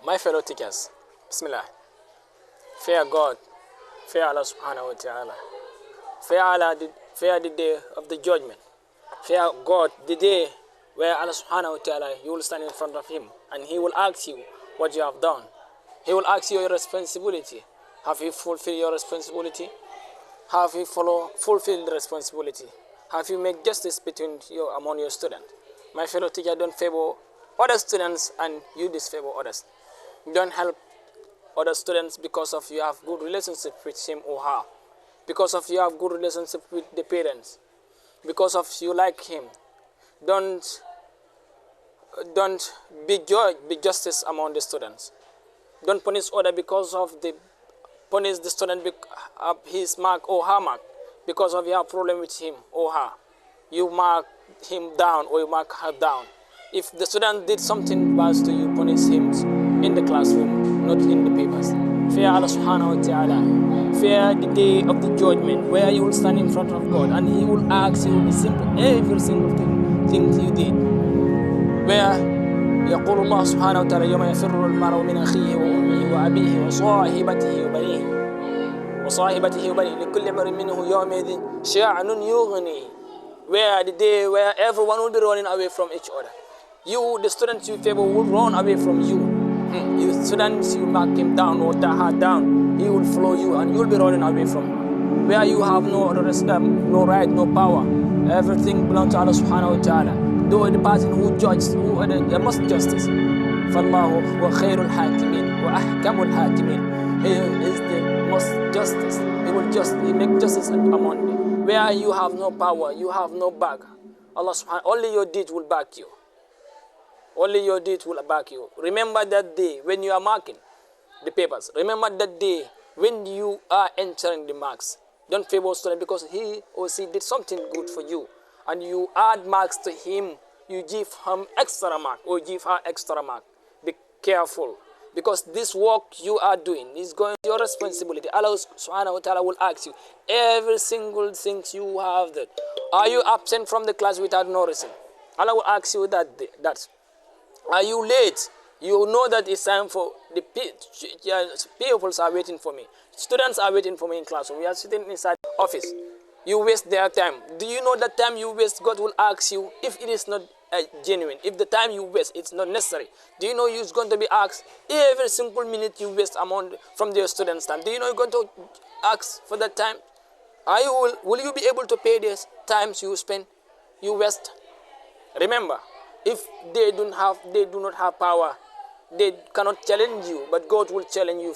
My fellow teachers, Bismillah, fear God, fear Allah subhanahu wa ta'ala, fear the day of the judgment, fear God the day where Allah subhanahu wa ta'ala, you will stand in front of him and he will ask you what you have done. He will ask you your responsibility. Have you fulfilled your responsibility? Have you fulfilled the responsibility? Have you made justice among your students? My fellow teacher, don't favor other students and you disfavor others. Don't help other students because of you have good relationship with him or her, because of you have good relationship with the parents, because of you like him. Don't be justice among the students. Don't punish other because of punish the student of his mark or her mark because of you have problem with him or her. You mark him down or you mark her down. If the student did something bad to you, punish him in the classroom, not in the papers. Fear Allah subhanahu wa ta'ala. Fear the day of the judgment where you will stand in front of God and he will ask you every single thing you did. Where يقول الله سبحانه وتعالى يوم يفر المرء من أخيه وأمه وأبيه وصاحبته وبنيه لكل امرئ منه يومئذ شأن يغنيه. Where the day where everyone will be running away from each other. You, the students you favor, will run away from you. You students, you mark him down or her down, he will follow you and you'll be running away from him. Where you have no right, no power. Everything belongs to Allah subhanahu wa ta'ala. Though the person who judges, who are the most justice. فَاللَّهُ وَخَيْرُ الْحَاكِمِينَ وَأَحْكَمُ الْحَاكِمِينَ. He is the most justice. He make justice among them. Where you have no power, you have no back. Allah subhanahu, only your deed will back you. Only your deed will back you. Remember that day when you are marking the papers. Remember that day when you are entering the marks. Don't favor student because he or she did something good for you. And you add marks to him. You give him extra mark or give her extra mark. Be careful. Because this work you are doing is going to your responsibility. Allah subhanahu wa ta'ala will ask you every single thing you have done. Are you absent from the class without no reason? Allah will ask you that. Are you late? You know that it's time for the pupils are waiting for me. Students are waiting for me in class. We are sitting inside the office. You waste their time. Do you know that time you waste, God will ask you if it is not genuine. If the time you waste, it's not necessary. Do you know you're going to be asked every single minute you waste from your students' time? Do you know you're going to ask for that time? Will you be able to pay the times you waste? Remember, if they do not have power, they cannot challenge you, but God will challenge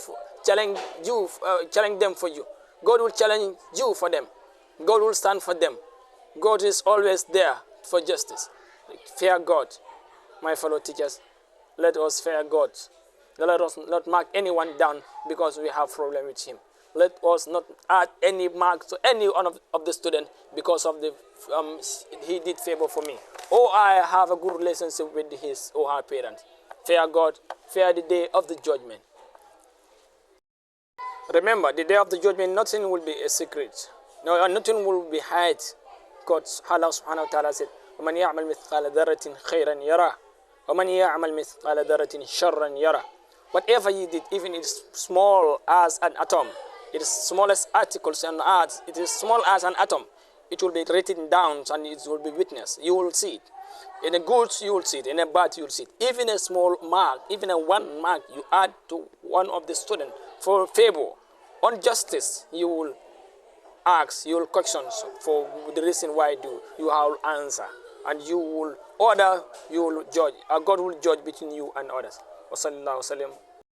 them for you. God will challenge you for them. God will stand for them. God is always there for justice. Fear God, my fellow teachers. Let us fear God. Let us not mark anyone down because we have problem with him. Let us not add any marks to any one of the students because of he did favor for me. Or I have a good relationship with his or her parents. Fear God, fear the day of the judgment. Remember, the day of the judgment, nothing will be a secret. No, nothing will be hid. God, Allah subhanahu wa ta'ala said, وَمَنْ يَعْمَلْ مِثْقَالَ ذَرَّةٍ خَيْرًا يَرَهُ وَمَنْ يَعْمَلْ مِثْقَالَ ذَرَّةٍ شَرًّا يَرَهُ. Whatever you did, even it is small as an atom, it is smallest articles on earth, it is small as an atom, it will be written down and it will be witnessed. You will see it. In a good, you will see it. In a bad, you will see it. Even a small mark, even a 1 mark you add to one of the students for favor, on justice, you will ask, you will question for the reason why you will answer, and you will order, you will judge. God will judge between you and others. Wa sallallahu wa sallam